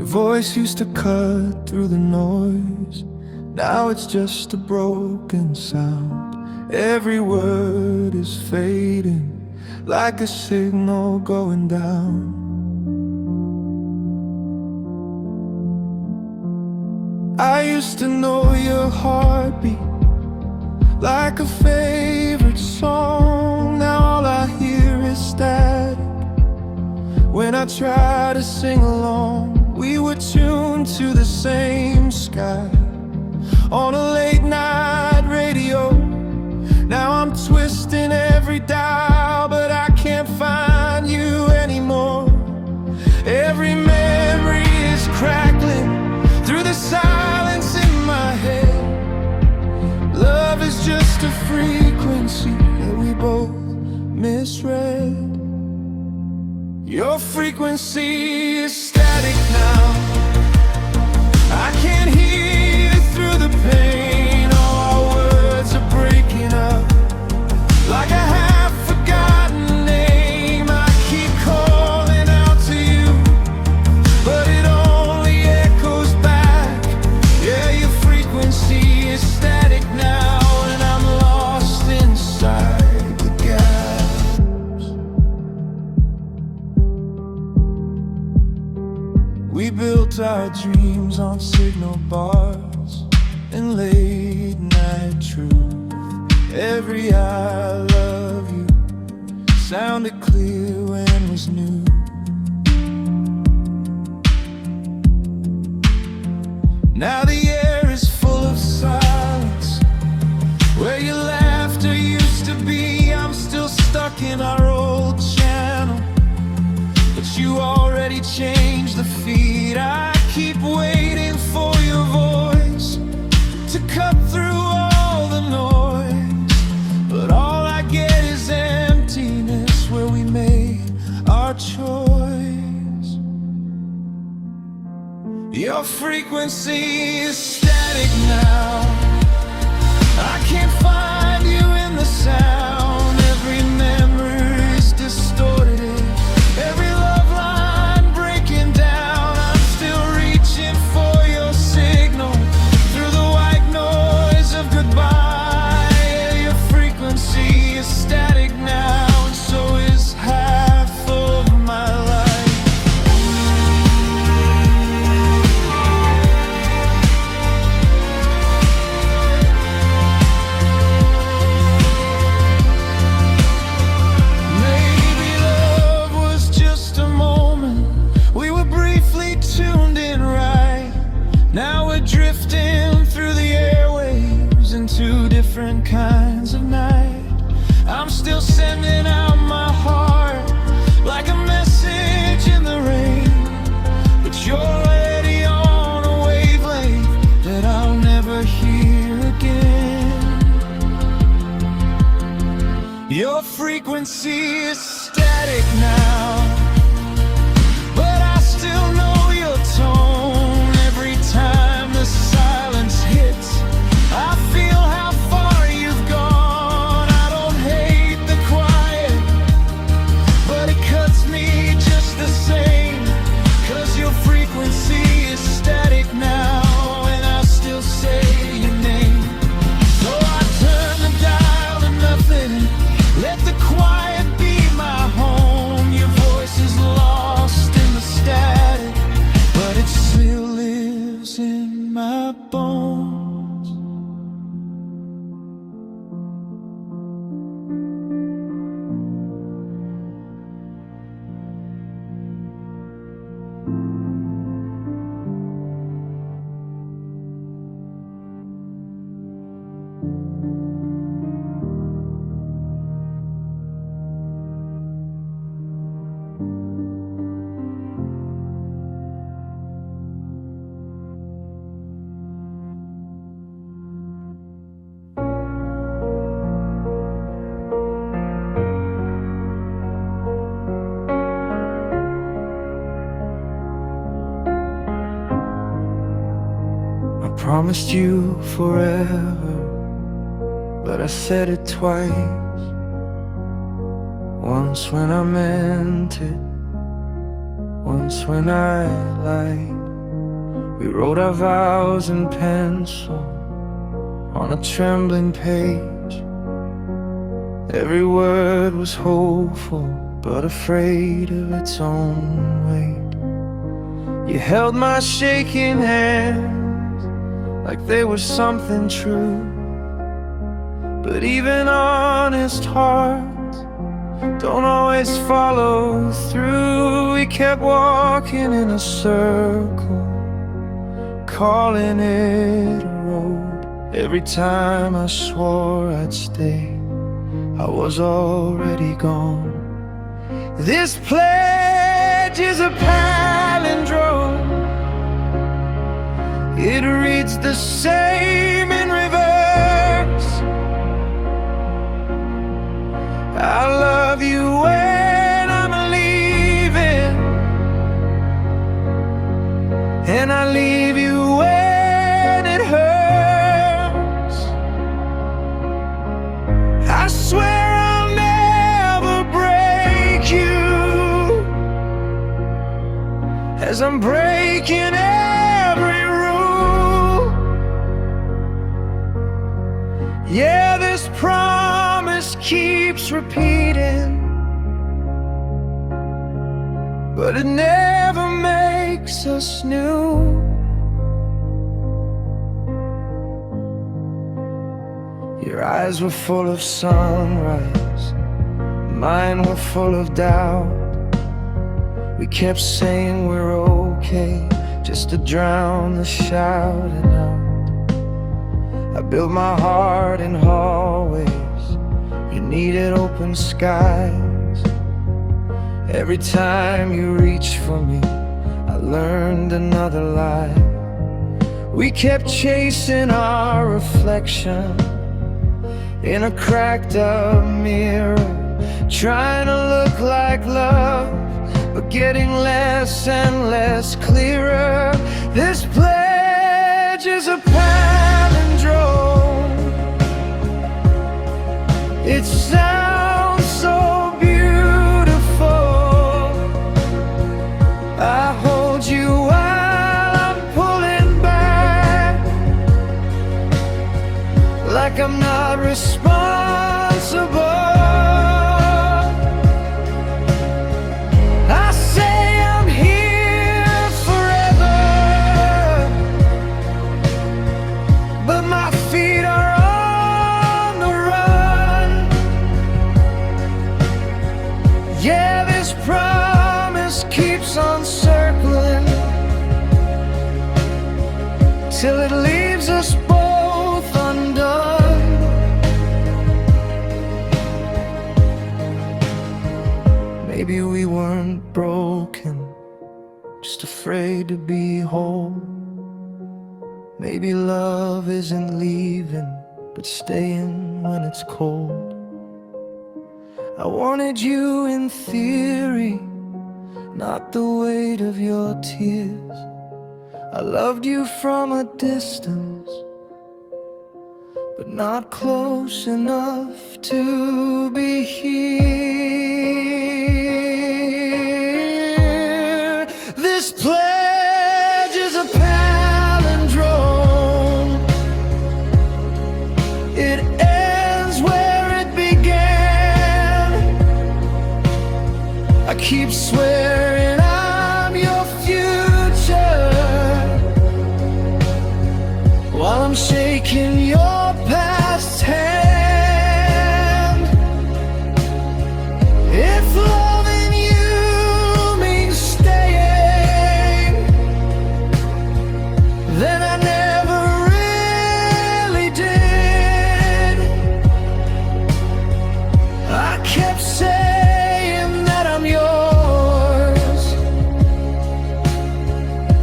voice used to cut through the noise. Now it's just a broken sound. Every word is fading, like a signal going down. I used to know your heartbeat like a favorite song. Now all I hear is static. When I try to sing along, we were tuned to the same sky on a late night radio. Now I'm twisting every dial, but I can't find you anymore. Every memory is crackling through the silence in my head. Love is just a frequency that we both misread. Your frequency is static now. I can't hear through the pain. All our words are breaking up like a half-forgotten name. I keep calling out to you, but it only echoes back. Yeah, your frequency is static now, and I'm lost inside the gaps. We built our dreams on signal bars and late night truth. Every I love you sounded clear when it was new. Now the air is full of silence. Where your laughter used to be, I'm still stuck in our old channel. But you already changed the feed. I keep waiting for your voice to cut through all the noise, but all I get is emptiness where we made our choice. Your frequency is static now. I can't find you in the sound. Every memory is distorted, every love line breaking down. I'm still reaching for your signal through the white noise of goodbye. Yeah, your frequency is static now, and so is half of my life. Maybe love was just a moment. We were briefly tuned in right. Now we're drifting through the airwaves into different kinds of night. I'm still sending out my heart like a message in the rain, but you're already on a wavelength that I'll never hear again. Your frequency is static now, but I still know your tone. Every time the silence hits, I feel how far you've gone. I don't hate the quiet, but it cuts me just the same. 'Cause your frequency is static now, and I still say your name. So I turn the dial to nothing, let the quiet be my home. Your voice is lost in the static, but it still lives in my bones. I promised you forever, but I said it twice. Once when I meant it, once when I lied. We wrote our vows in pencil on a trembling page. Every word was hopeful, but afraid of its own weight. You held my shaking hands like they were something true, but even honest hearts don't always follow through. We kept walking in a circle, calling it a road. Every time I swore I'd stay, I was already gone. This pledge is a palindrome. It reads the same in reverse. I love you when I'm leaving, and I leave you when it hurts. I swear I'll never break you, as I'm breaking every rule. Yeah, this promise keeps repeating, but it never makes us new. Your eyes were full of sunrise, mine were full of doubt. We kept saying we're okay, just to drown the shouting out. I built my heart in hallways, you needed open skies. Every time you reached for me, I learned another lie. We kept chasing our reflection in a cracked up mirror, trying to look like love, but getting less and less clearer. This pledge is a palindrome. It sounds so beautiful. I hold you while I'm pulling back, like I'm not responsible. I say I'm here forever, but my feet are on the run. Yeah, this promise keeps on circling till it leaves us both undone. Maybe we weren't broken, just afraid to be whole. Maybe love isn't leaving, but staying when it's cold. I wanted you in theory, not the weight of your tears. I loved you from a distance, but not close enough to be here. This pledge is a palindrome. It ends where it began. I keep swearing I'm your future, while I'm shaking your past hand. If loving you means staying, then I never really did. I kept saying that I'm yours,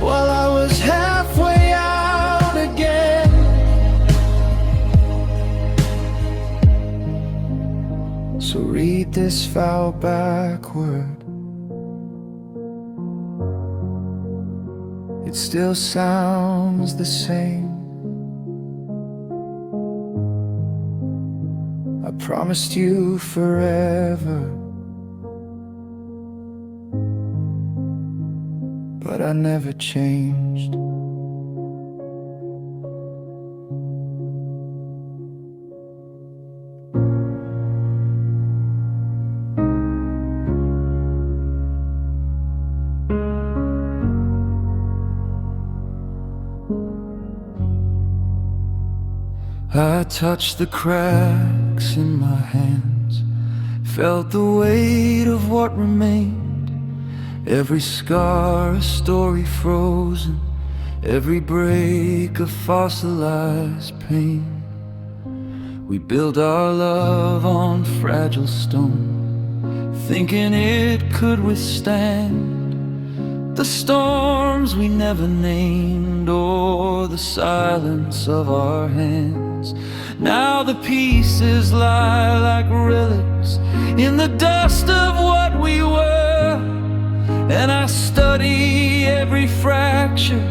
while I was halfway out again. So read this vow backward. It still sounds the same. I promised you forever, but I never changed. I touched the cracks in my hands, felt the weight of what remained. Every scar a story frozen, every break a fossilized pain. We built our love on fragile stone, thinking it could withstand the storms we never named, or the silence of our hands. Now the pieces lie like relics in the dust of what we were, and I study every fracture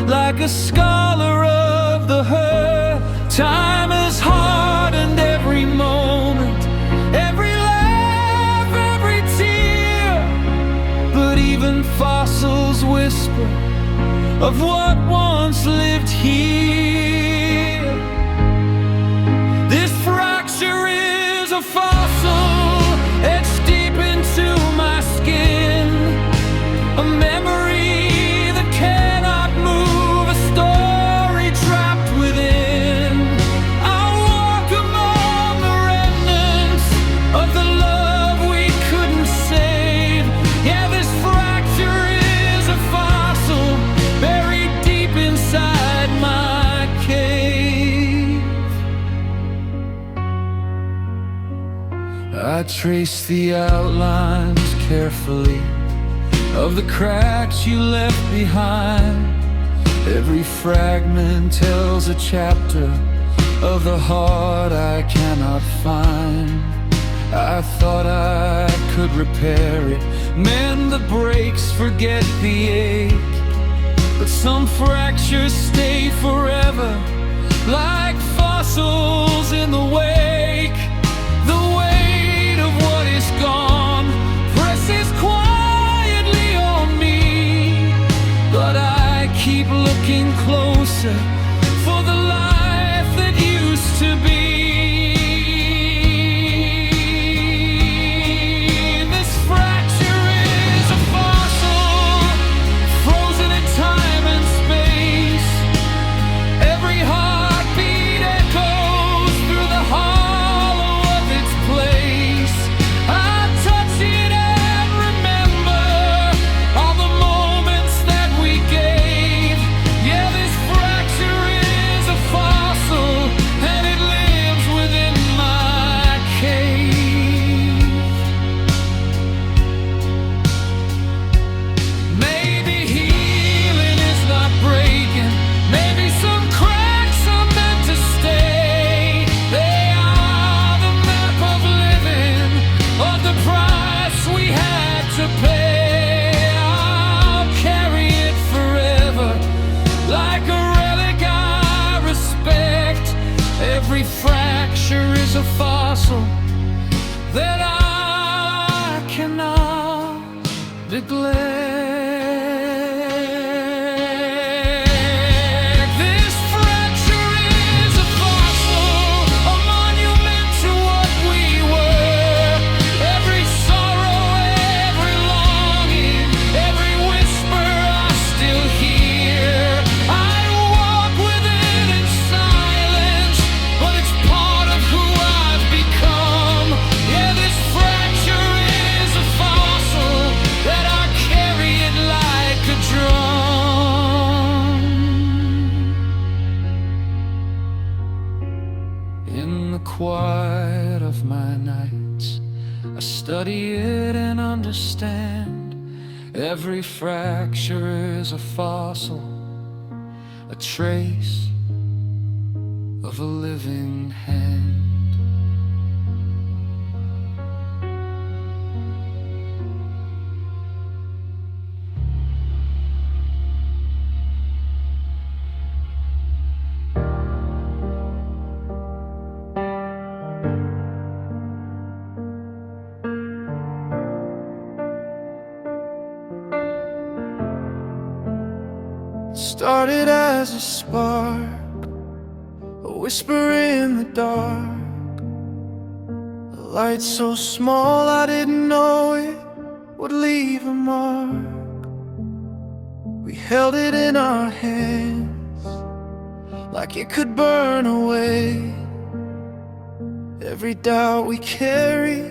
like a scholar of the hurt. Time has hardened every moment, every laugh, every tear, but even fossils whisper of what once lived here. This fracture is a fossil etched deep into my skin, a memory that cannot move, a story trapped within. I walk among the remnants of the love we couldn't save. Yeah, this fracture is a fossil buried deep inside my cave. I trace the outlines carefully of the cracks you left behind. Every fragment tells a chapter of the heart I cannot find. I thought I could repair it, mend the breaks, forget the ache, but some fractures stay forever, like fossils in the wake. The weight of what is gone presses quietly on me, but I keep looking closer for the life that used to be. This fracture is a fossil, frozen in time and space. Every heartbeat echoes through the hollow of its place. I touch it and remember all the moments that we gave. Yeah, this fracture is a fossil, and it lives within my cave. Maybe healing is not breaking, maybe some cracks are meant to stay. They are the map of living, or the price we had to pay. I'll carry it forever like a relic I respect. Every fracture is a fossil that I cannot neglect. This fracture is a fossil, a monument to what we were. Every sorrow, every longing, every whisper I still hear. I walk with it in silence, but it's part of who I've become. Yeah, this fracture is a fossil that I carry it like a drum. In the quiet of my nights, I study it and understand. Every fracture is a fossil, a trace of a living hand. Started as a spark, a whisper in the dark, a light so small I didn't know it would leave a mark. We held it in our hands, like it could burn away every doubt we carry,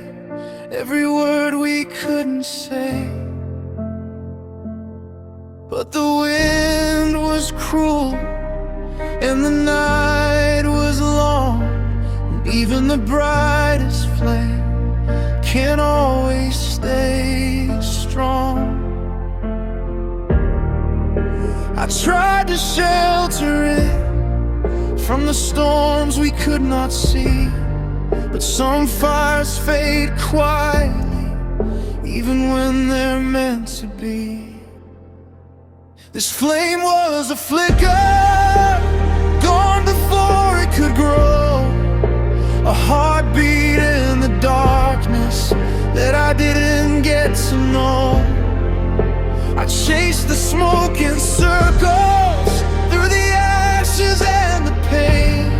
every word we couldn't say. But the wind was cruel and the night was long, and even the brightest flame can't always stay strong. I tried to shelter it from the storms we could not see, but some fires fade quietly, even when they're meant to be. This flame was a flicker, gone before it could grow, a heartbeat in the darkness that I didn't get to know. I chased the smoke in circles through the ashes and the pain.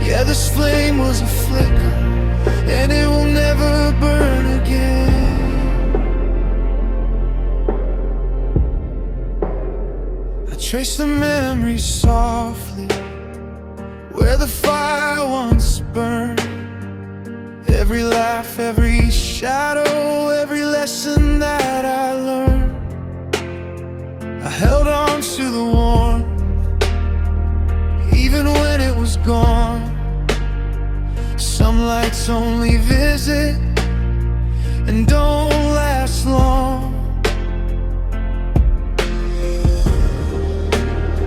Yeah, this flame was a flicker, and it will never burn again. I trace the memories softly where the fire once burned. Every laugh, every shadow, every lesson that I learned. I held on to the warmth even when it was gone. Some lights only visit and don't last long.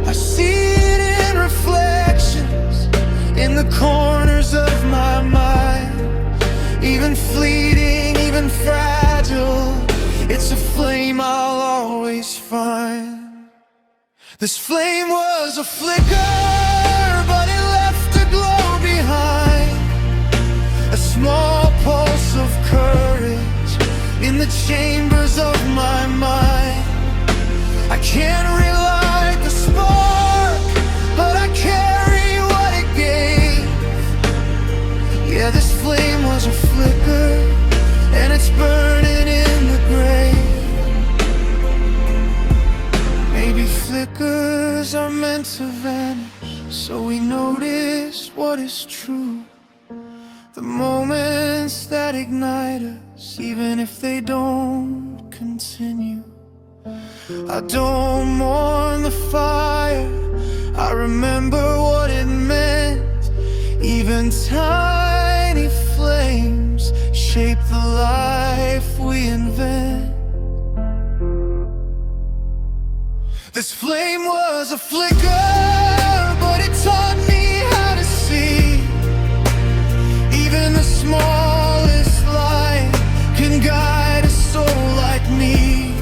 I see it in reflections in the corners of my mind, even fleeting, even fragile. It's a flame I'll always find. This flame was a flicker, but it left a glow behind, a small pulse of courage in the chambers of my mind. I can't relight the spark, but I carry what it gave. Yeah, this flame was a flicker, and it's burning in the grave. Maybe flickers are meant to vanish, so we notice what is true. The moments that ignite us, even if they don't continue. I don't mourn the fire, I remember what it meant. Even tiny flames shape the life we invent. This flame was a flicker, but it taught me how to see. Even the smallest light can guide a soul like me.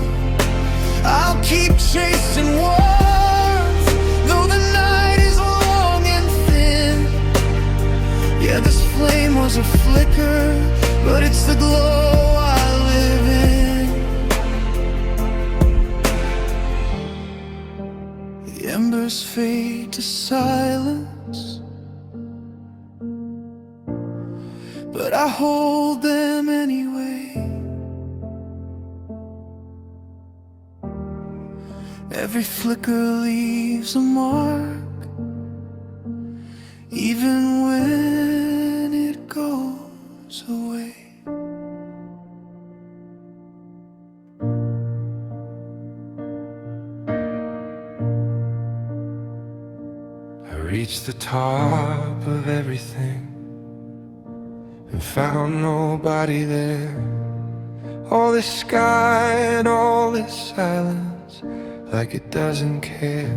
I'll keep chasing warmth, though the night is long and thin. Yeah, this flame was a flicker, but it's the glow I live in. The embers fade to silence, but I hold them anyway. Every flicker leaves a mark, even when it goes away. I reached the top of everything and found nobody there. All this sky and all this silence, like it doesn't care.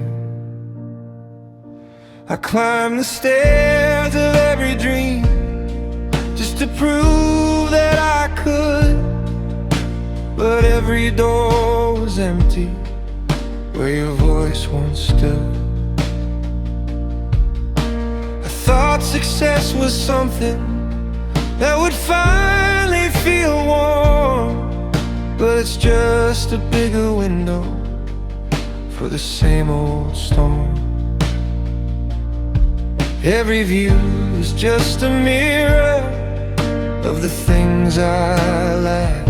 I climbed the stairs of every dream just to prove that I could, but every door was empty where your voice once stood. I thought success was something that would finally feel warm, but it's just a bigger window for the same old storm. Every view is just a mirror of the things I lack.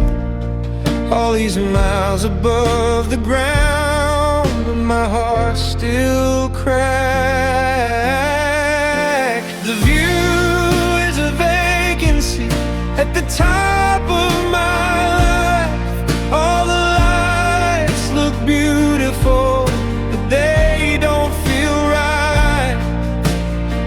All these miles above the ground, but my heart still crack. The view is a vacancy at the top of my life. All the lights look beautiful, but they don't feel right.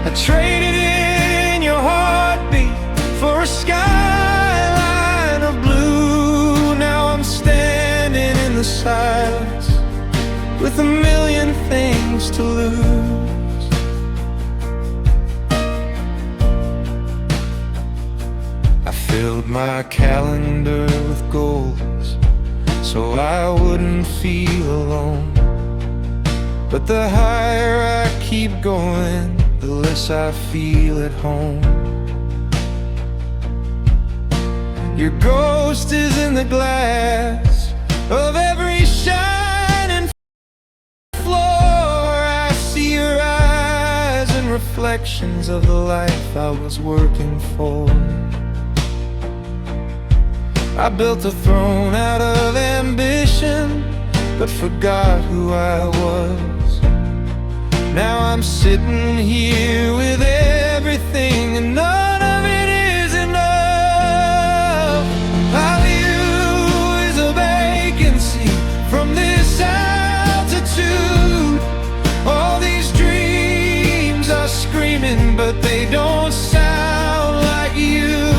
I traded in your heartbeat for a skyline of blue. Now I'm standing in the silence with a million things to lose. I filled my calendar with goals so I wouldn't feel alone. But the higher I keep going, the less I feel at home. Your ghost is in the glass of every shining floor. I see your eyes and reflections of the life I was working for. I built a throne out of ambition, but forgot who I was. Now I'm sitting here with everything, and none of it is enough. My view is a vacancy from this altitude. All these dreams are screaming, but they don't sound like you.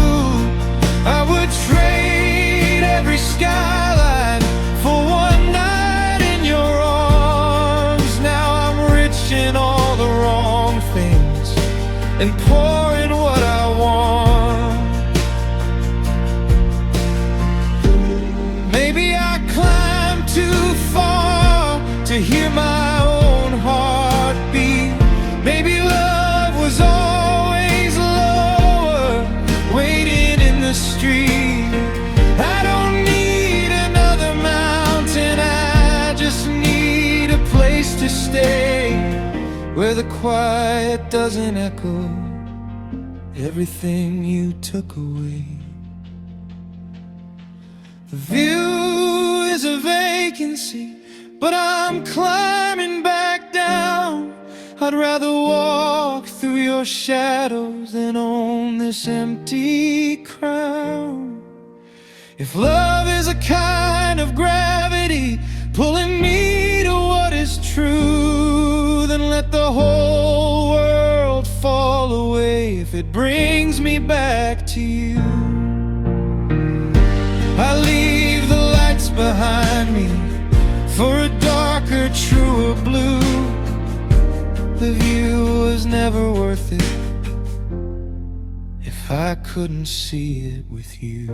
I would trade every skyline for one night in your arms. Now I'm rich in all the wrong things and poor in what I want. Maybe I climbed too far to hear my own heartbeat. Maybe love was always lower, waiting in the street. I don't need another mountain, I just need a place to stay, where the quiet doesn't echo everything you took away. The view is a vacancy, but I'm climbing back down. I'd rather walk through your shadows than own this empty crown. If love is a kind of gravity pulling me to what is true, then let the whole world fall away if it brings me back to you. I leave the lights behind me for a darker, truer blue. The view was never worth it if I couldn't see it with you.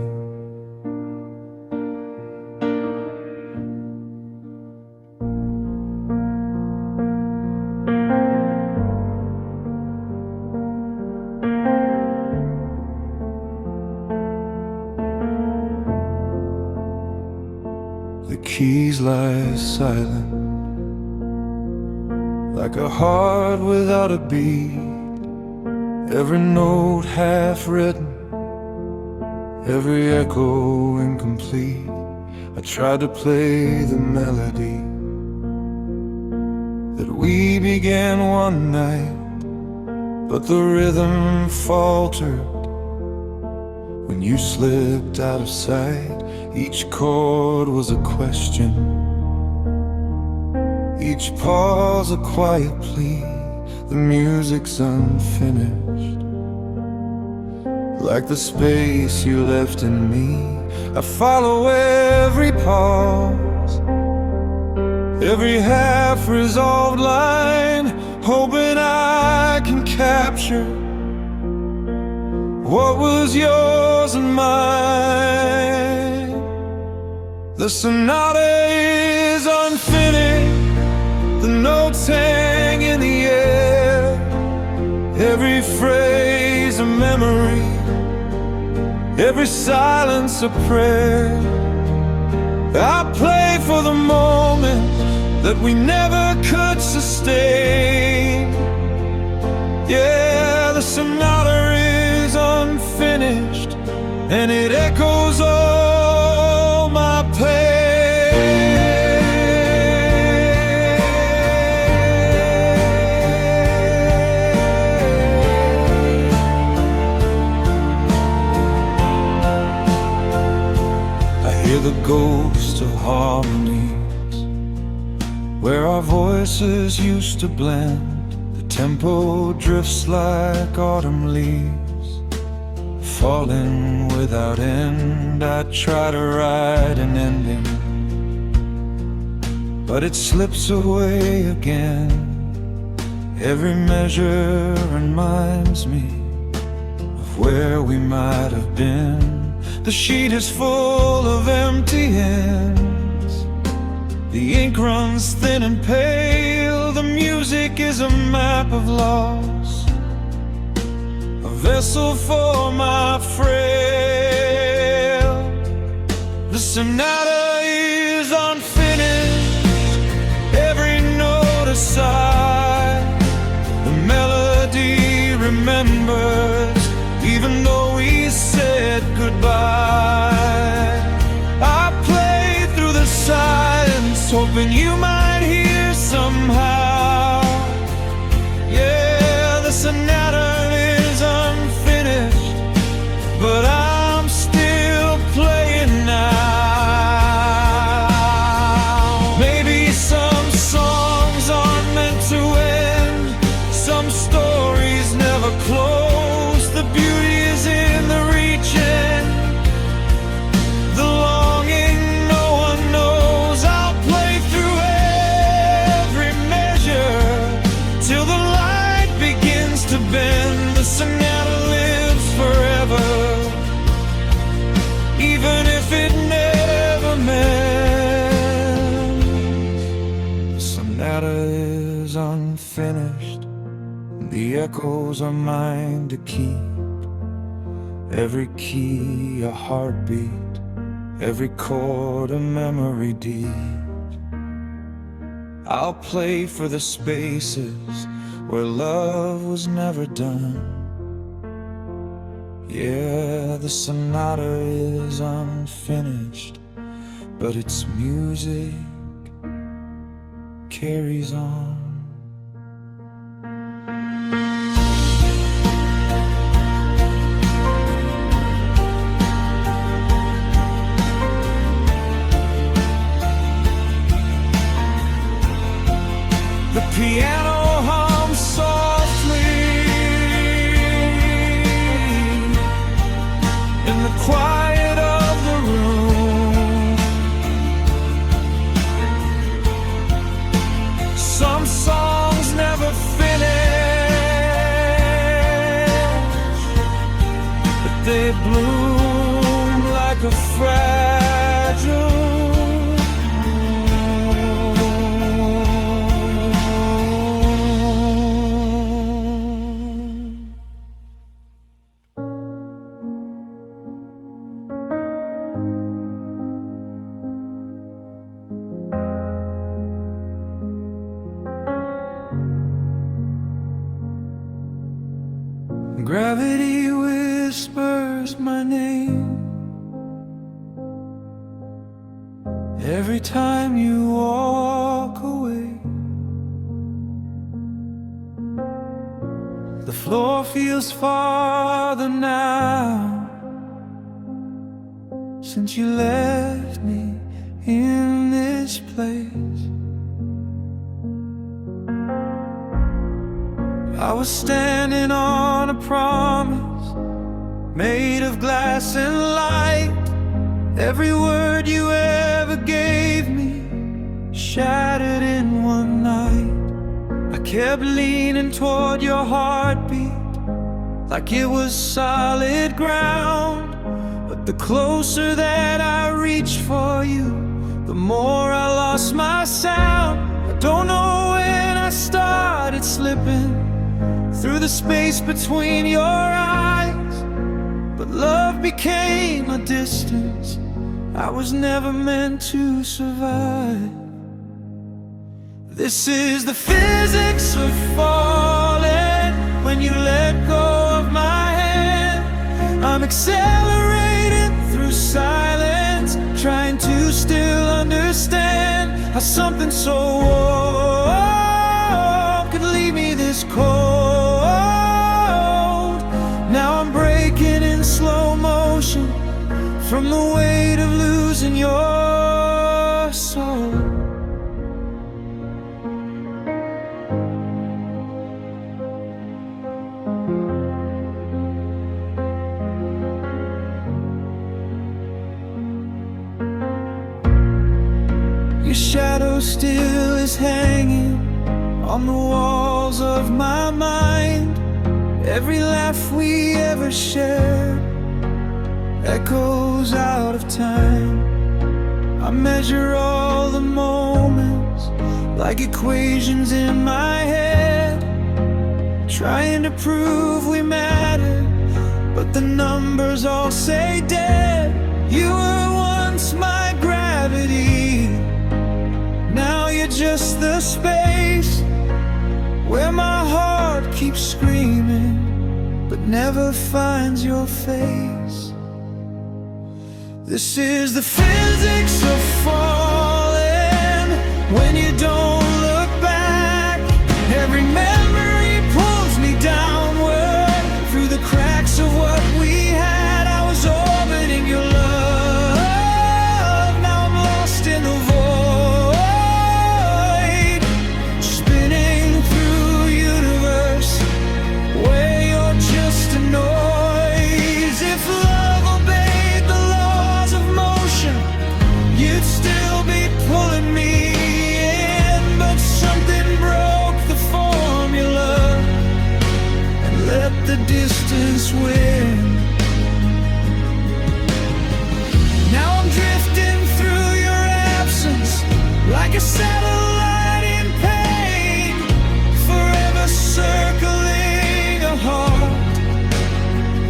The keys lie silent, like a heart without a beat. Every note half written, every echo incomplete. I tried to play the melody that we began one night, but the rhythm faltered when you slipped out of sight. Each chord was a question, each pause a quiet plea. The music's unfinished, like the space you left in me. I follow every pause, every half-resolved line, hoping I can capture what was yours and mine. The sonata is unfinished, the notes hang in the air, every phrase a memory, every silence a prayer. I play for the moment that we never could sustain. Yeah, the sonata is unfinished, and it echoes all my pain. ghosts of harmonies, where our voices used to blend. The tempo drifts like autumn leaves, falling without end. I try to write an ending, but it slips away again. Every measure reminds me of where we might have been. The sheet is full of empty ends, the ink runs thin and pale. The music is a map of loss, a vessel for my frail. The sonata is unfinished, every note a sigh. The melody remembers, even though we said goodbye. I played through the silence, hoping you might hear somehow. Yeah, the sonata is unfinished, but I'm still playing now. Maybe some songs aren't meant to end, some stories never close. The beauty is in the reaching, the longing no one knows. I'll play through every measure till the light begins to bend. The sonata lives forever, even if it never mends. The sonata is unfinished, the echoes are mine to keep. Every key a heartbeat, every chord a memory deep. I'll play for the spaces where love was never done. Yeah, the sonata is unfinished, but its music carries on. The piano hums softly in the quiet of the room. Some songs never finish, but they bloom like a fragile gravity whispers my name every time you walk away. The floor feels farther now since you left me in this place. I was standing on a promise made of glass and light. Every word you ever gave me shattered in one night. I kept leaning toward your heartbeat like it was solid ground, but the closer that I reached for you, the more I lost my sound. I don't know when I started slipping through the space between your eyes, but love became a distance I was never meant to survive. This is the physics of falling. When you let go of my hand, I'm accelerating through silence, trying to still understand how something so warm could leave me this cold. Now I'm breaking in slow motion from the weight of losing your still is hanging on the walls of my mind. Every laugh we ever shared echoes out of time. I measure all the moments like equations in my head, trying to prove we matter, but the numbers all say dead. You were once my gravity, now you're just the space where my heart keeps screaming but never finds your face. This is the physics of falling. When you don't look back, every memory pulls me downward through the cracks of what we had. I was orbiting your love, now I'm lost in the void, spinning through a universe where you're just a noise. If love obeyed the laws of motion, you'd still be pulling me in, but something broke the formula and let the distance win. Now I'm drifting through your absence like a satellite in pain, forever circling a heart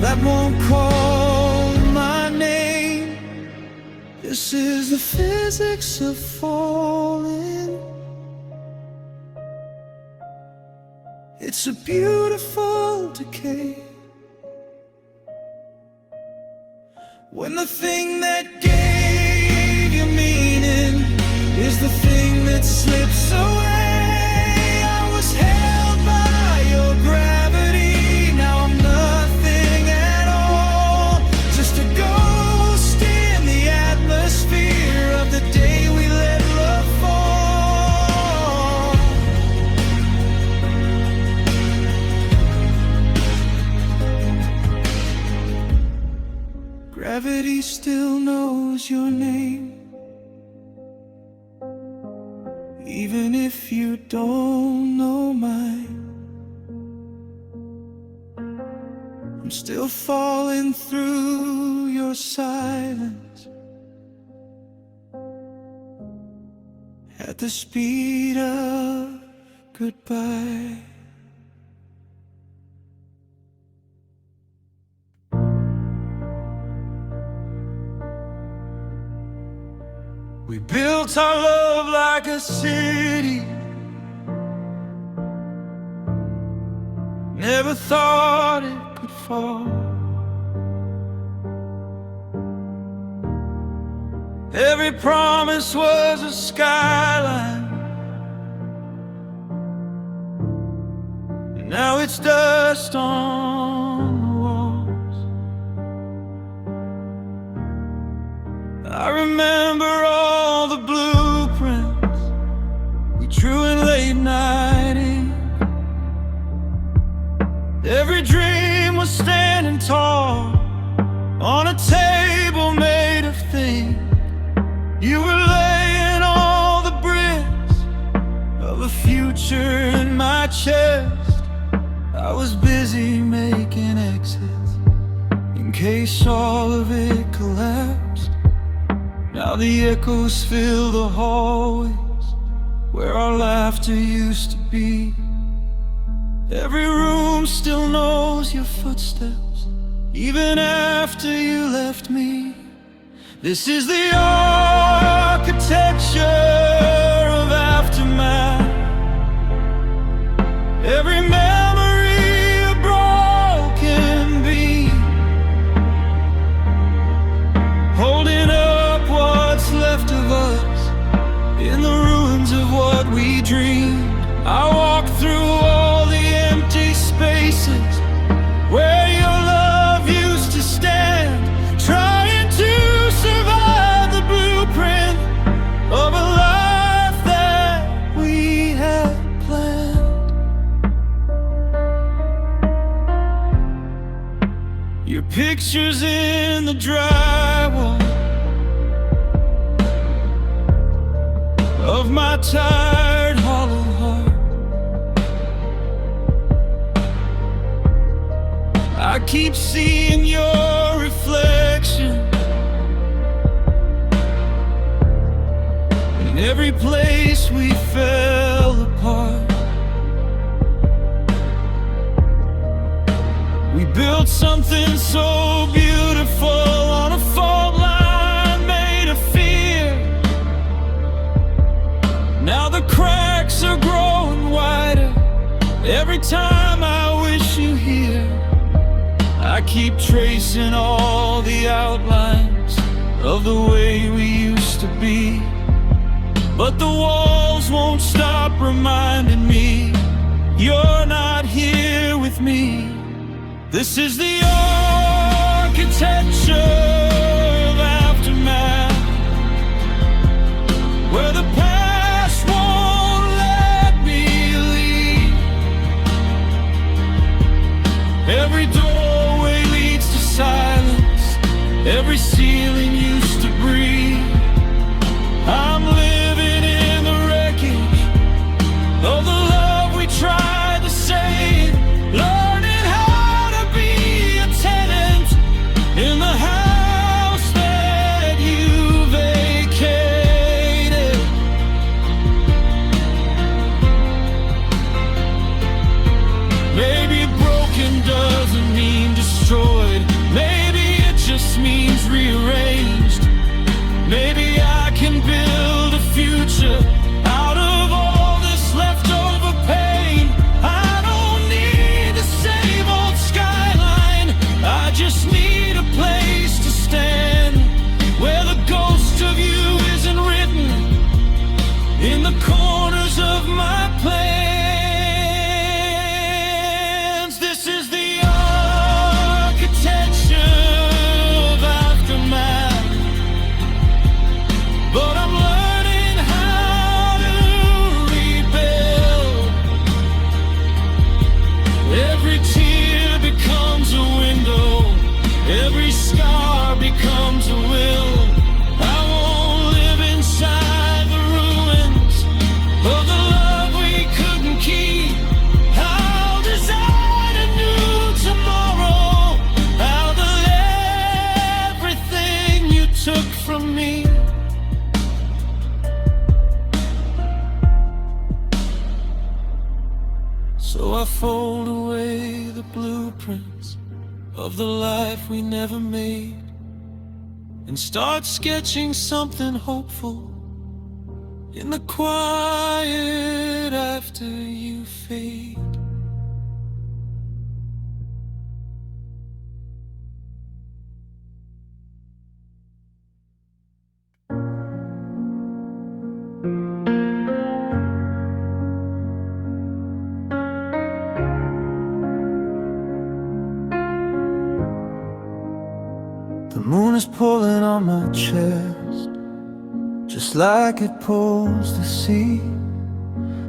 that won't call my name. This is the physics of falling. It's a beautiful decay, when the thing that gave you meaning is the thing that slips away. I was held by your gravity, now I'm nothing at all, just a ghost in the atmosphere of the day we let love fall. Gravity still knows your name, even if you don't know mine. I'm still falling through your silence at the speed of goodbye. We built our love like a city, never thought it could fall. Every promise was a skyline, now it's dust on the walls. I remember all the blueprints we drew in late night ink. Every dream was standing tall on a table made of things. You were laying all the bricks of a future in my chest. I was busy making exits in case all of it collapsed. Now the echoes fill the hallways where our laughter used to be. Every room still knows your footsteps, even after you left me. This is the architecture of aftermath. Every memory a broken beam, holding up what's left of us in the ruins of what we dreamed. I walk through all the empty spaces where your love used to stand, trying to survive the blueprint of a life that we had planned. Your pictures in the drywall of of my tired, hollow heart. I keep seeing your reflection in every place we fell apart. We built something so beautiful on a fault line made of fear. Now the cracks are growing wider every time I wish you here. I keep tracing all the outlines of the way we used to be, but the walls won't stop reminding me you're not here with me. This is the architecture of aftermath, where the past won't let me leave. Every doorway leads to silence, every ceiling used to breathe. I'm living in the wreckage of the love we tried to save, learning how to be a tenant in the house that you vacated. Maybe broken doesn't mean destroyed, maybe it just means rearranged. Maybe I can build a future out of all this leftover pain. I don't need the same old skyline, I just need a place to stand where the ghost of you isn't written in the corners of my plans. This is the architecture of aftermath, but I'm learning how to rebuild. Every tear becomes a window, every scar becomes a will. I won't live inside the ruins of the love we couldn't keep. I'll design a new tomorrow out of everything you took from me. So I fold away the blueprints of the life we never made and start sketching something hopeful in the quiet after you fade. The moon is pulling on my chest, just like it pulls the sea.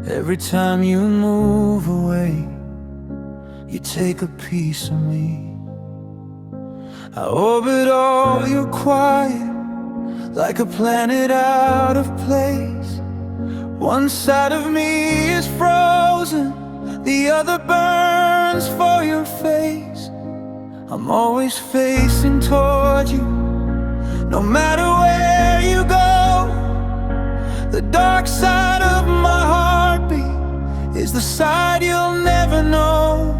Every time you move away, you take a piece of me. I orbit all your quiet, like a planet out of place. One side of me is frozen, the other burns for your face. I'm always facing toward you, no matter where you go. The dark side of my heartbeat is the side you'll never know.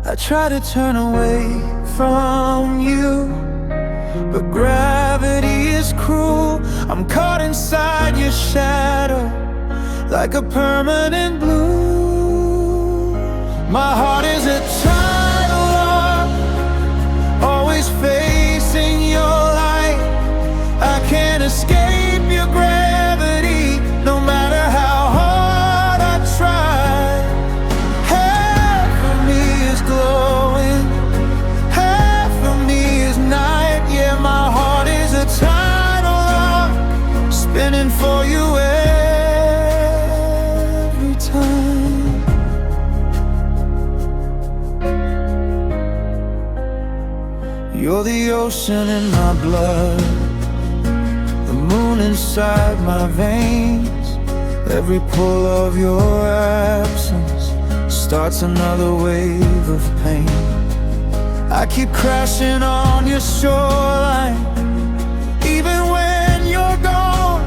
I try to turn away from you, but gravity is cruel. I'm caught inside your shadow, like a permanent blue. My heart is a tidal lock, always facing your light. I can't escape your gravity, no matter how hard I try. Half of me is glowing, half of me is night. Yeah, my heart is a tidal lock, spinning for you every time. You're the ocean in my blood, the moon inside my veins. Every pull of your absence starts another wave of pain. I keep crashing on your shoreline, even when you're gone.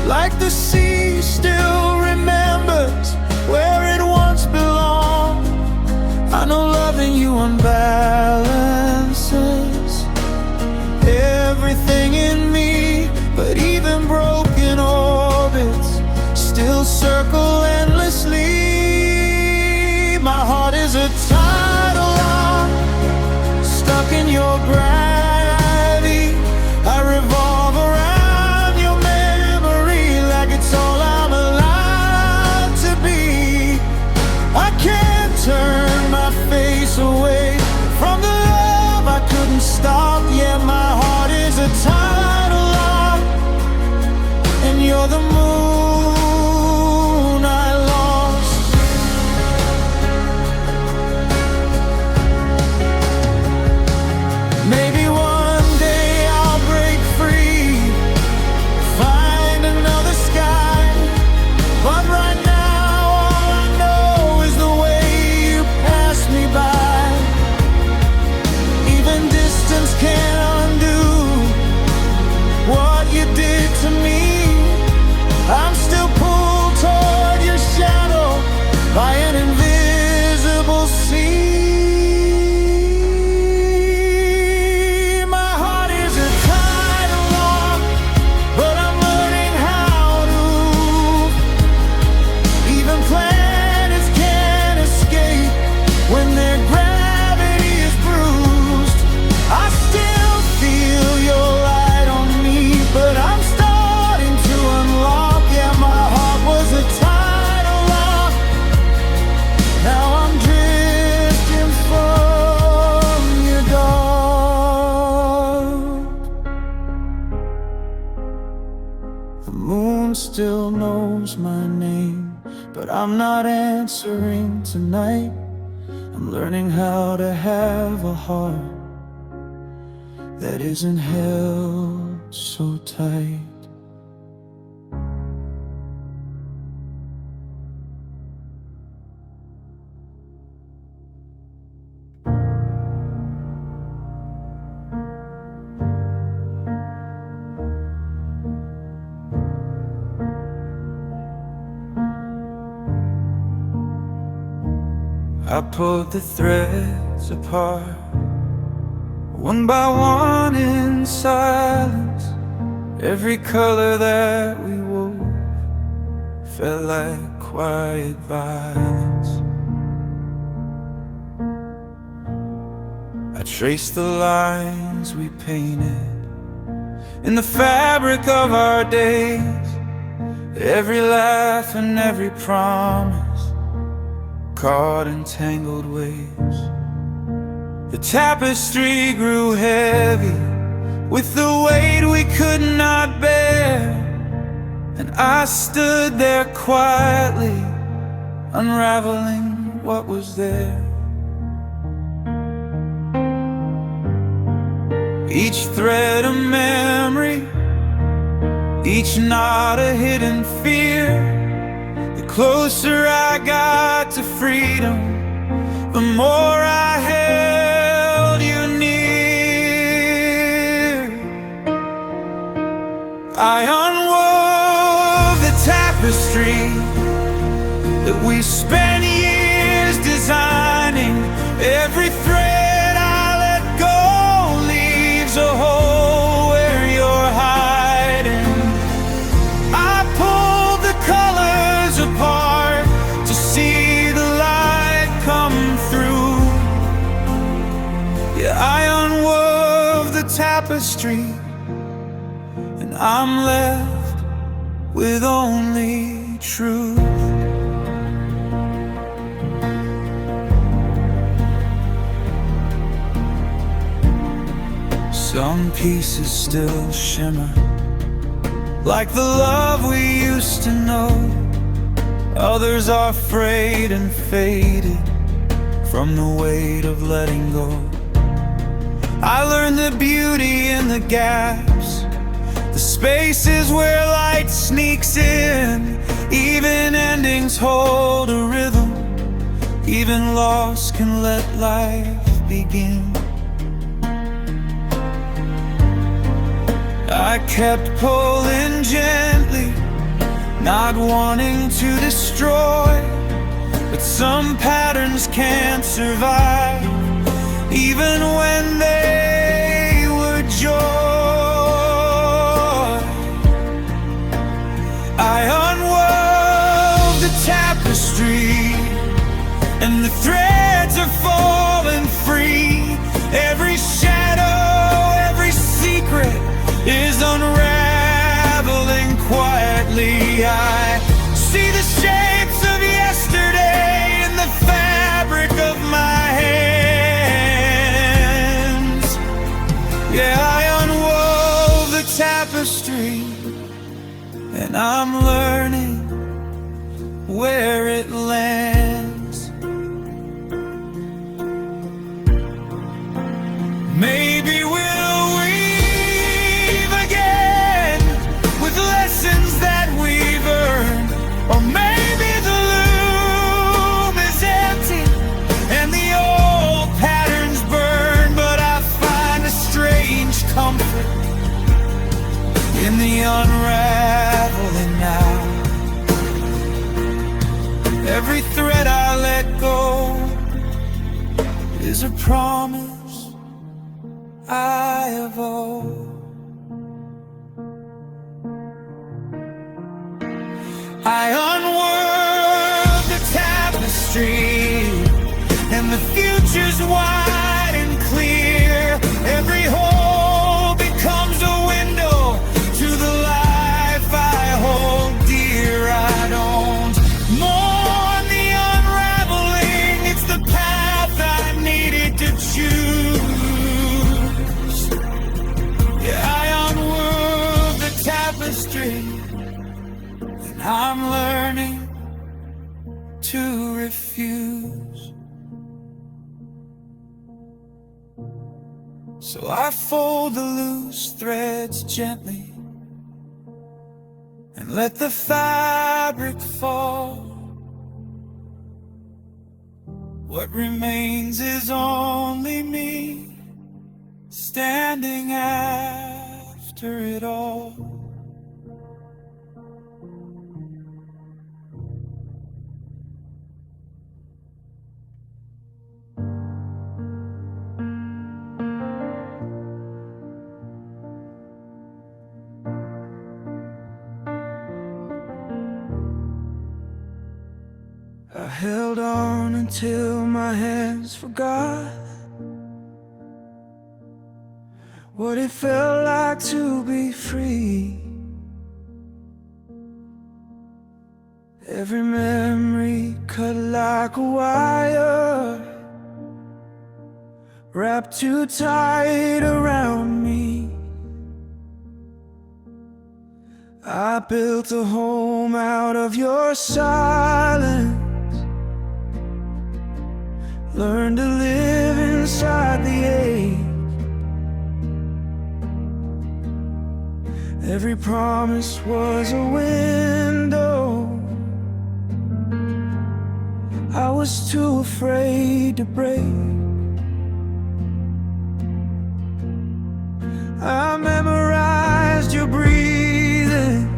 Like the sea still remembers where it once belonged. I know loving you unbalances everything in me, but even broken orbits still circle endlessly. My heart is a tidal lock, stuck in your gravity. I revolve around your memory like it's all I'm allowed to be. I can't turn my face away from the love I couldn't stop. Yeah, my heart is a tidal lock, and you're the moon I lost. Maybe one day I'll break free, find another sky, but right now all I know is the way you pass me by. Even distance can't undo what you did to me. I'm still pulled toward your shadow by an invisible sea. My heart is a tidal lock, but I'm learning how to. Even planets can't escape when their gravity is bruised. I still feel your light on me, but I'm starting to unlock. Yeah, my heart was a tidal lock, now I'm drifting from your dark. The moon still knows my name, but I'm not answering tonight. I'm learning how to have a heart that isn't held so tight. I pulled the threads apart, one by one in silence. Every color that we wove felt like quiet violence. I traced the lines we painted in the fabric of our days, every laugh and every promise caught in tangled waves. The tapestry grew heavy with the weight we could not bear, and I stood there quietly, unraveling what was there. Each thread a memory, each knot a hidden fear. The closer I got to freedom, the more I held you near. I unwove the tapestry that we spent years designing. Every thread I let go leaves a hole where you're hiding. I pulled the colors apart to see the light come through. Yeah, I unwove the tapestry, and I'm left with only truth. Some pieces still shimmer like the love we used to know. Others are frayed and faded from the weight of letting go. I learned the beauty in the gaps, the spaces where light sneaks in. Even endings hold a rhythm, even loss can let life begin. I kept pulling gently, not wanting to destroy, but some patterns can't survive, even when they were joy. I unwove the tapestry, and the threads are falling free. Every shadow, every secret is unraveling quietly. I see the shapes of yesterday in the fabric of my hands. Yeah, I unwove the tapestry, and I'm learning where it lands. Maybe we'll weave again with lessons that we've earned, or maybe the loom is empty and the old patterns burn. But I find a strange comfort in the unraveling now. Every thread I let go is a promise I evolve. I unwove the tapestry, and the future's wide and clear. Every hole becomes a window to the life I hold dear. I don't mourn the unraveling, it's the path I needed to choose. Yeah, I unwove the tapestry, and I'm learning to refuse. So I fold the loose threads gently and let the fabric fall. What remains is only me, standing after it all. I held on until my hands forgot what it felt like to be free. Every memory cut like a wire, wrapped too tight around me. I built a home out of your silence, learn to live inside the ache. Every promise was a window I was too afraid to break. I memorized your breathing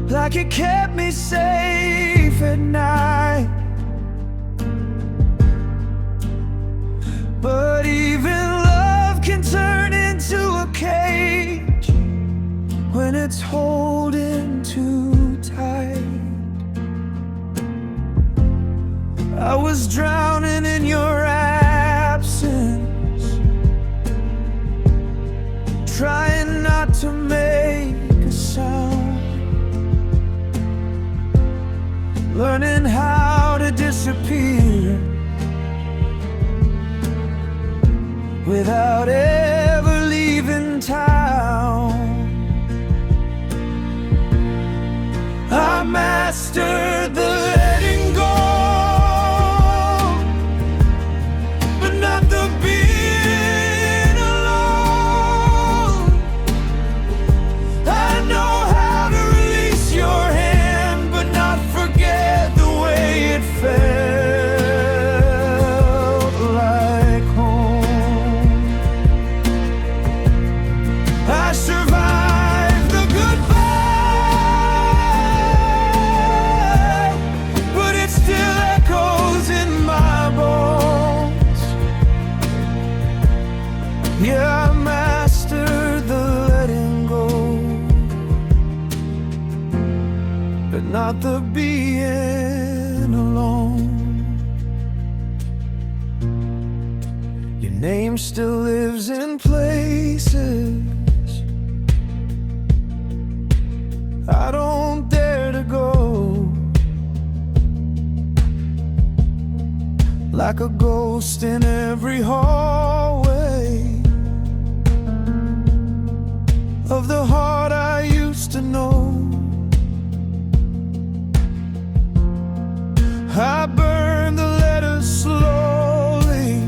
like it kept me safe at night. But even love can turn into a cage when it's holding too tight. I was drowning in your absence, trying not to make a sound, learning how to disappear without ever leaving town. I mastered the letting go, but not the being alone. not the being alone. Your name still lives in places I don't dare to go, like a ghost in every hallway of the heart I used to know. I burn the letters slowly,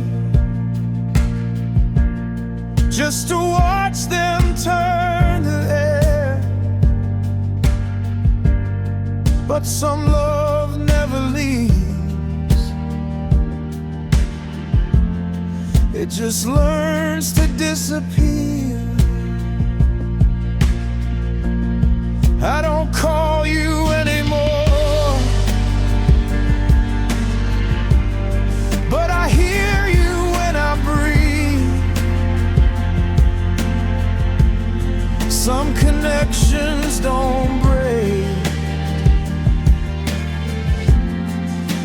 just to watch them turn to air. But some love never leaves, it just learns to disappear. I don't call you anymore, but I hear you when I breathe. Some connections don't break,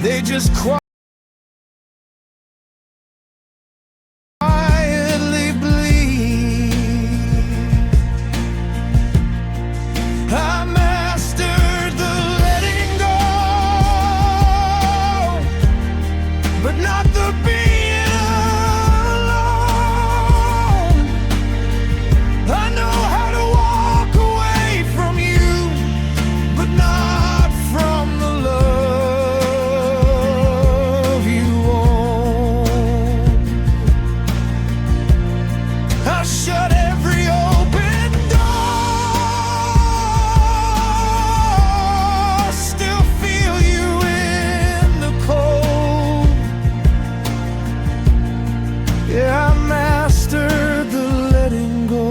they just quietly bleed. I mastered the letting go, but not the being alone. I know how to walk away from you, but not from the love you own. I shut every open door, still feel you in the cold. Yeah, I mastered the letting go,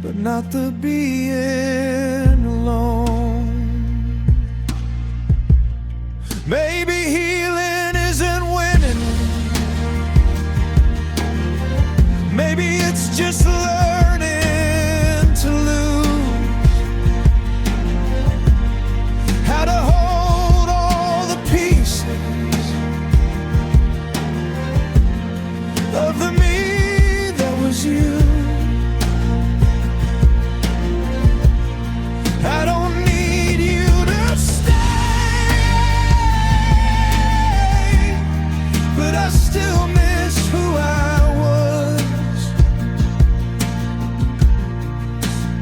but not the being alone. Maybe healing isn't winning, maybe it's just learning to lose, how to hold all the pieces of the me that was you. I don't need you to stay, but I still miss who I was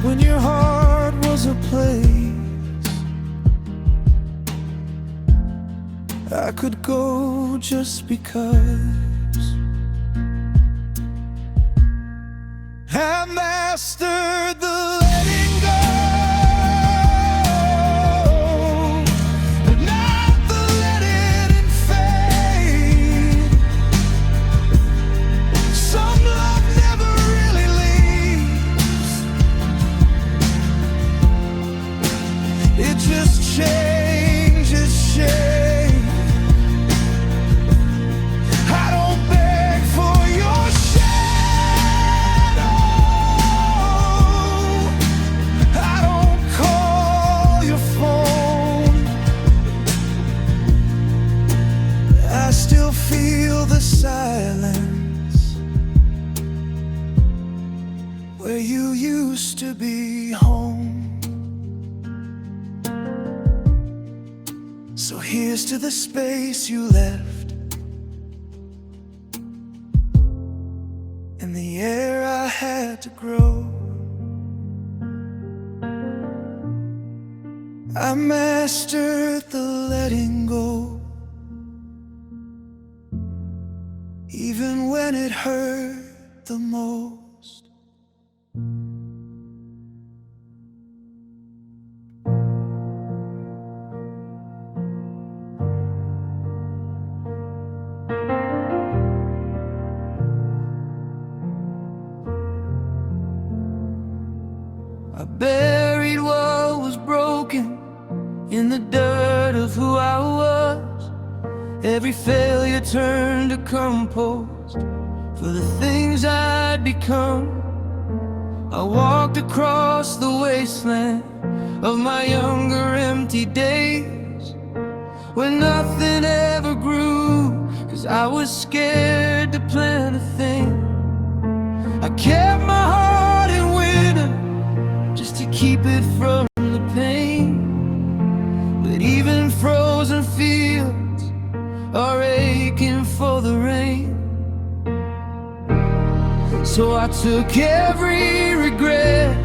when your heart was a place I could go just because. I mastered the letting go, but not the letting fade. Some love never really leaves, it just changes shape. I don't beg for your shadow, I don't call your phone. I still feel the silence where you used to be home. So here's to the space you left, and the air I had to grow. I mastered the letting go, even when it hurt the most. I buried what was broken in the dirt of who I was. Every failure turned to compost for the things I'd become. I walked across the wasteland of my younger empty days, when nothing ever grew, 'cause I was scared to plant a thing. I kept my heart in winter just to keep it from the pain, but even frozen fields are aching for the rain. So I took every regret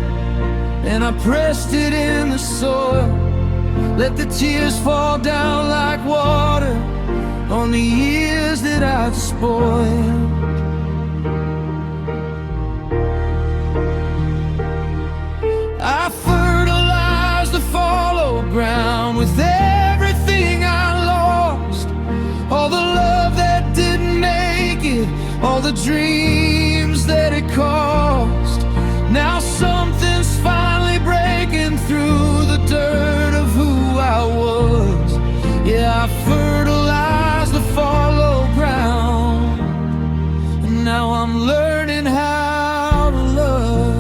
and I pressed it in the soil, let the tears fall down like water on the years that I'd spoiled. I fertilized the fallow ground with everything I lost, all the love that didn't make it, all the dreams that it cost. Now something's finally breaking through the dirt of who I was. Yeah, I fertilized the fallow ground, and now I'm learning how to love.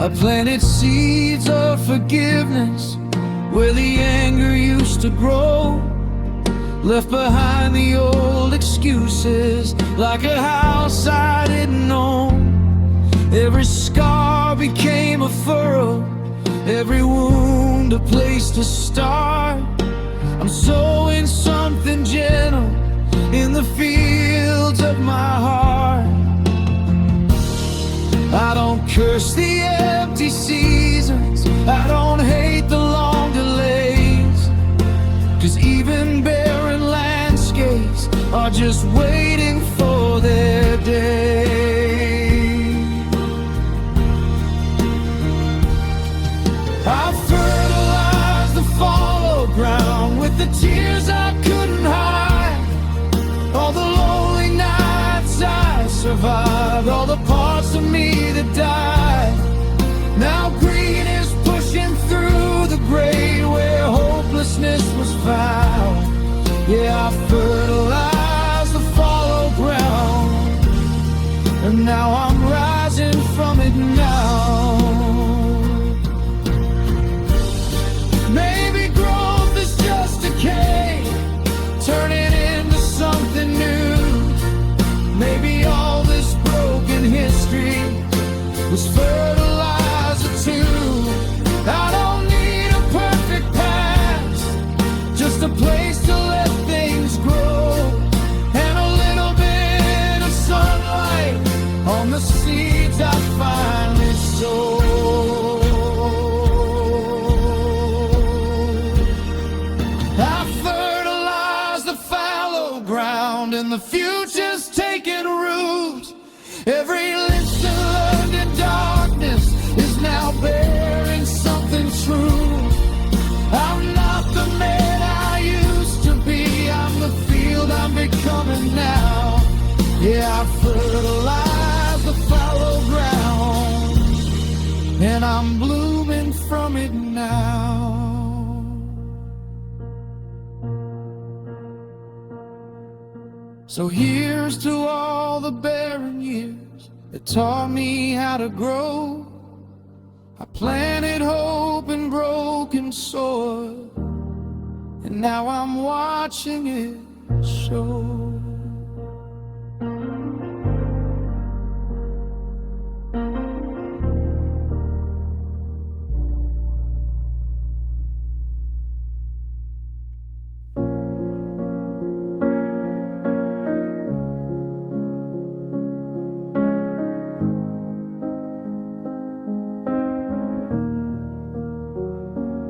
I planted seeds of forgiveness where the anger used to grow, left behind the old excuses like a house I didn't own. Every scar became a furrow, every wound a place to start. I'm sowing something gentle in the fields of my heart. I don't curse the empty seasons, I don't hate the long delays, 'cause even barren landscapes are just waiting for their day. I fertilized the fallow ground with the tears I couldn't hide, all the lonely nights I survived, all the parts of me that died. Now green is pushing through the gray where hopelessness was found. Yeah, I fertilized the fallow ground, and now I'm rising from it now. Maybe growth is just decay, turning into something new. Maybe all this broken history was fertilizer too. I don't need a perfect past, just a place to let things grow, and a little bit of sunlight on the seeds I finally sowed. I fertilized the fallow ground, and the future's taking root. Every lesson learned in darkness is now bearing something true. I'm not the man I used to be, I'm the field I'm becoming now. Yeah, I fertilize the fallow ground, and I'm blooming from it now. So here's to all the barren years that taught me how to grow. I planted hope in broken soil, and now I'm watching it show.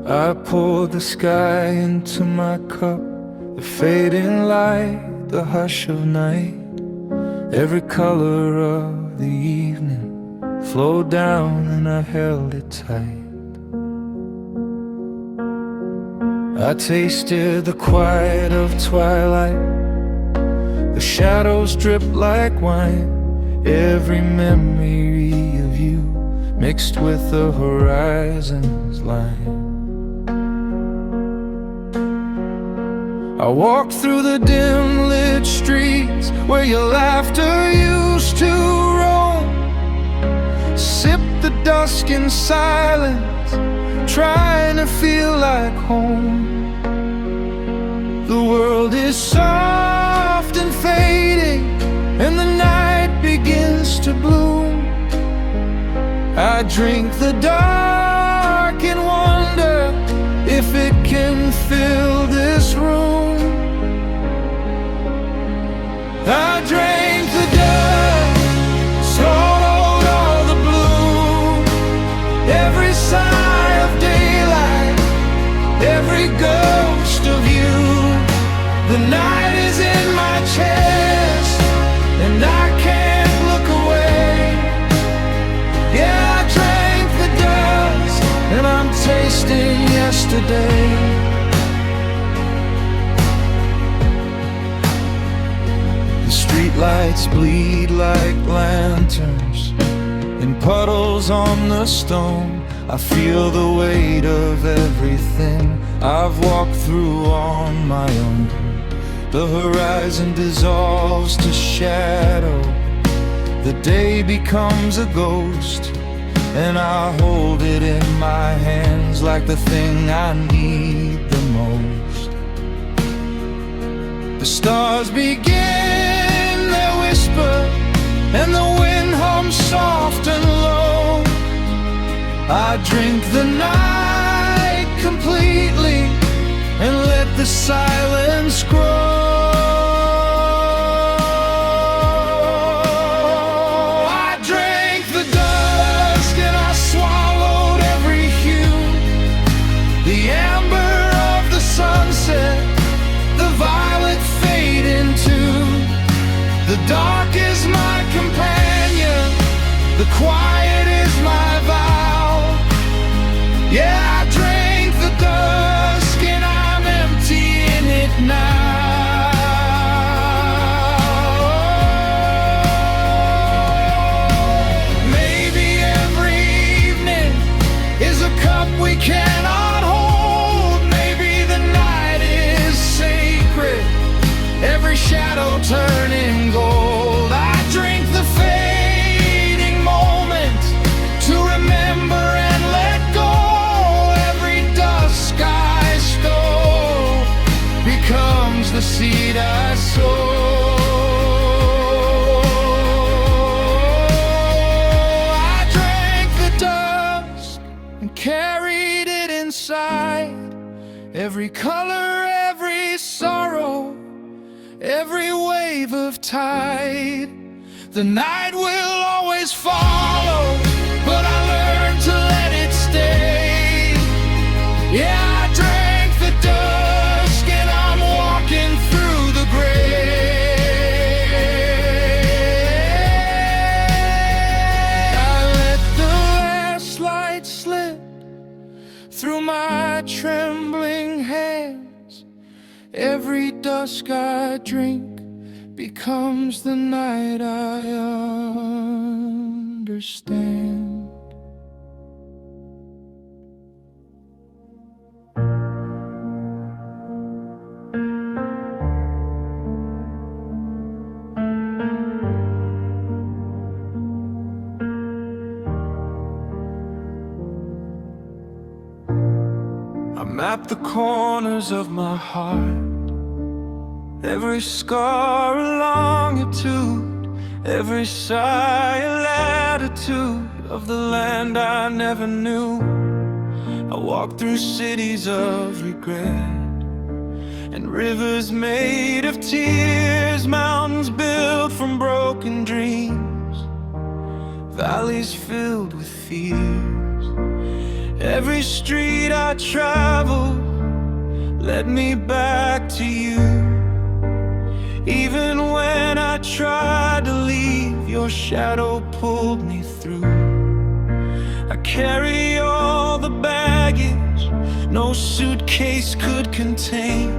I poured the sky into my cup, the fading light, the hush of night. Every color of the evening flowed down and I held it tight. I tasted the quiet of twilight, the shadows drip like wine. Every memory of you mixed with the horizon's line. I walk through the dim lit streets where your laughter used to roam. Sip the dusk in silence, trying to feel like home. The world is soft and fading, and the night begins to bloom. I drink the dark and wonder if it can fill this room. I drank the dust, swallowed all the bloom, every sigh of daylight, every ghost of you. The night is in my chest, and I can't look away. Yeah, I drank the dust, and I'm tasting yesterday. The streetlights bleed like lanterns in puddles on the stone. I feel the weight of everything I've walked through on my own. The horizon dissolves to shadow, the day becomes a ghost, and I hold it in my hands like the thing I need the most. The stars begin their whisper, and the wind hums soft and low. I drink the night completely and let the silence grow. I drank the dusk and I swallowed every hue, the amber of the sunset, the violet fade into. The dark is my companion, the quiet is my vow. Yeah, I drank the dusk and I'm emptying it now. Maybe every evening is a cup we cannot hold. Maybe the night is sacred, every shadow turning gold. I drink the fading moment to remember and let go. Every dusk I stole becomes the seed I sow. I drank the dust and carried it inside, every color, every sorrow, every wave of tide. The night will always follow, but I learned to let it stay. Yeah, I drank the dusk and I'm walking through the gray. I let the last light slip through my trembling hands. Every dusk I drink becomes the night I understand. I'm at the corners of my heart, every scar a longitude, every sigh a latitude of the land I never knew. I walk through cities of regret and rivers made of tears, mountains built from broken dreams, valleys filled with fears. Every street I travel led me back to you. Even when I tried to leave, your shadow pulled me through. I carry all the baggage no suitcase could contain,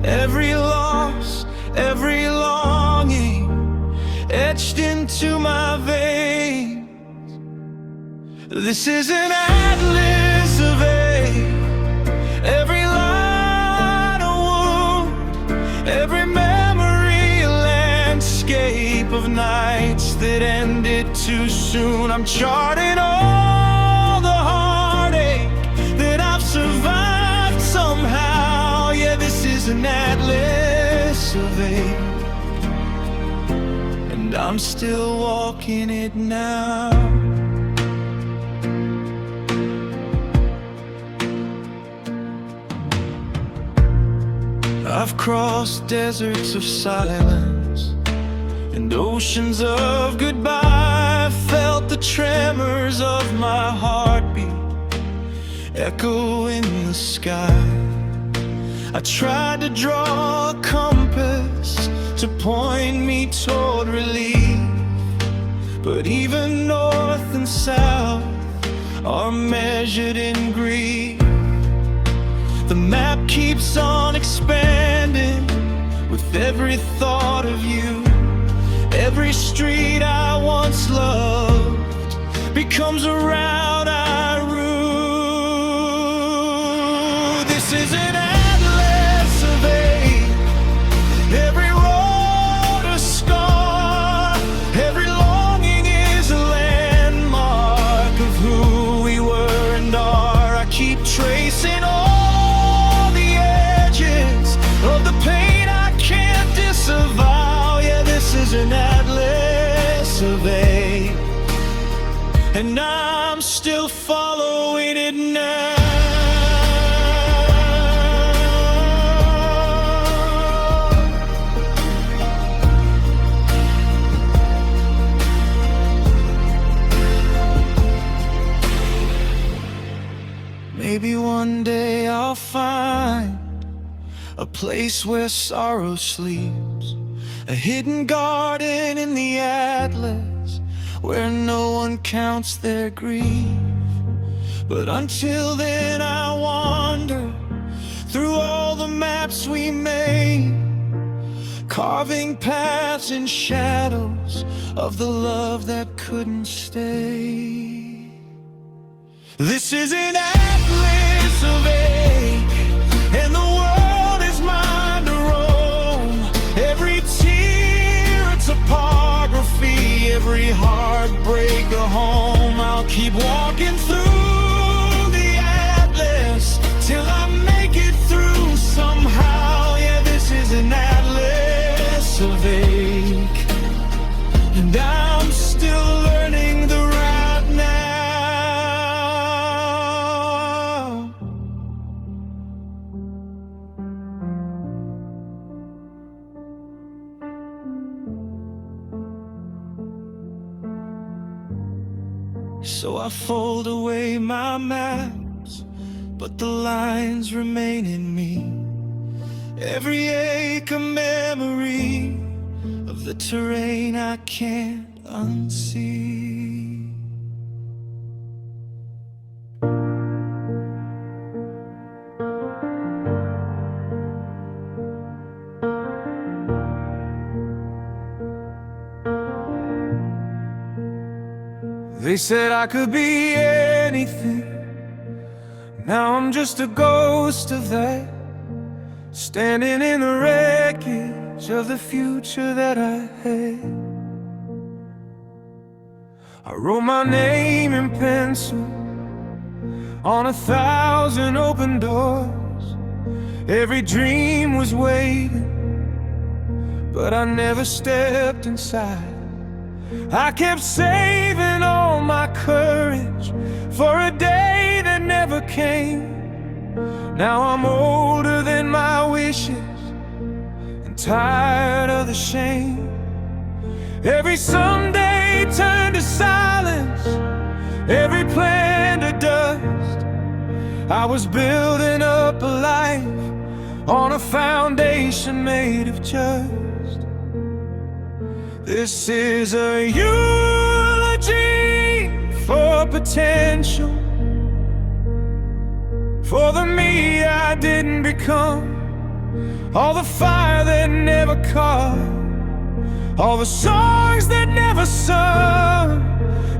every loss, every longing etched into my veins. This is an atlas of ache, every line a wound, escape of nights that ended too soon. I'm charting all the heartache that I've survived somehow. Yeah, this is an atlas of ache, and I'm still walking it now. I've crossed deserts of silence and oceans of goodbye. Felt the tremors of my heartbeat echo in the sky. I tried to draw a compass to point me toward relief, but even north and south are measured in grief. The map keeps on expanding with every thought of you. Every street I once loved becomes a route I rue. This is an atlas of ache, every road a scar, every longing is a landmark of who we were and are. I keep tracing all of the pain I can't disavow. Yeah, this is an atlas of ache, and I'm still following it now. Maybe one day I'll find a place where sorrow sleeps, a hidden garden in the atlas where no one counts their grief. But until then I wander through all the maps we made, carving paths in shadows of the love that couldn't stay. This is an atlas of ache, and the world is mine to roam. Every tear a topography, every heartbreak a home. I'll keep walking through the atlas till I make it through somehow. Yeah, this is an atlas of ache, and I'm still learning the route now. So I fold away my maps, but the lines remain in me. Every ache a memory of the terrain I can't unsee. They said I could be anything. Now I'm just a ghost of that, standing in the wreckage of the future that I had. I wrote my name in pencil on 1,000 open doors. Every dream was waiting, but I never stepped inside. I kept saving all my courage for a day that never came. Now I'm older than my wishes and tired of the shame. Every someday turned to silence, every plan to dust. I was building up a life on a foundation made of trust. This is a eulogy for potential, for the me I didn't become, all the fire that never caught, all the songs that never sung.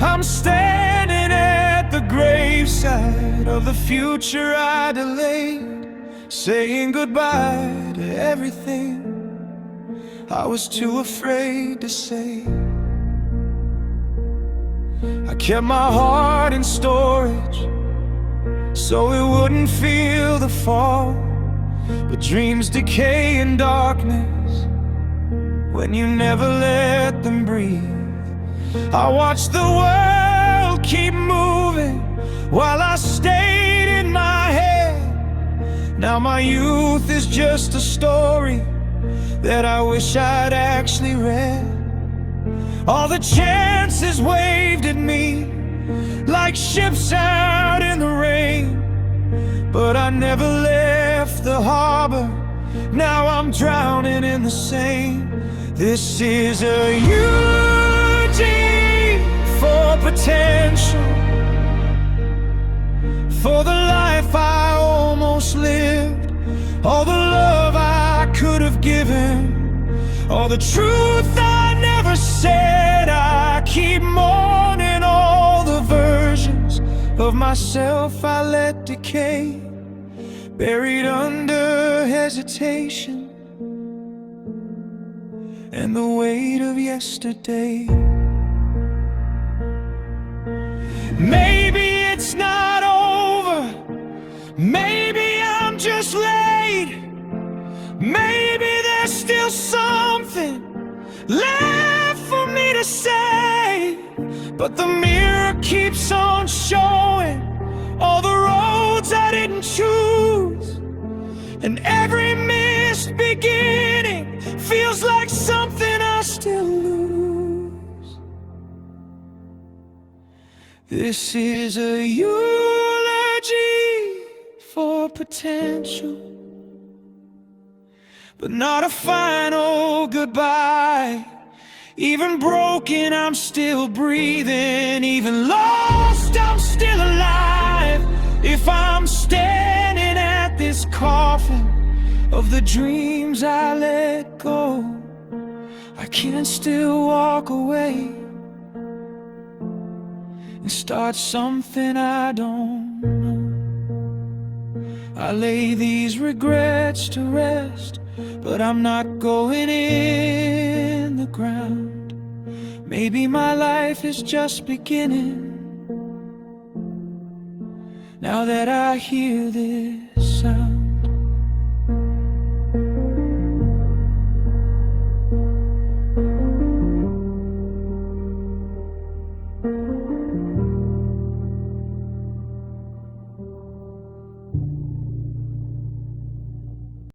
I'm standing at the graveside of the future I delayed, saying goodbye to everything I was too afraid to say. I kept my heart in storage so it wouldn't feel the fall. But dreams decay in darkness when you never let them breathe. I watched the world keep moving while I stayed in my head. Now my youth is just a story that I wish I'd actually read. All the chances waved at me like ships out in the rain, but I never left the harbor. Now I'm drowning in the Seine. This is a eulogy for potential, for the life I almost lived, all the love I could have given, all the truth I never said. I keep mourning all the versions of myself I let decay, buried under hesitation and the weight of yesterday. Maybe it's not over, maybe I'm just late, maybe there's still something left for me to say. But the mirror keeps on showing all the roads I didn't choose, and every missed beginning feels like something I still lose. This is a eulogy for potential, but not a final goodbye. Even broken, I'm still breathing. Even lost, I'm still alive. If I'm standing at this coffin of the dreams I let go, I can still walk away and start something I don't know. I lay these regrets to rest, but I'm not going in the ground. Maybe my life is just beginning now that I hear this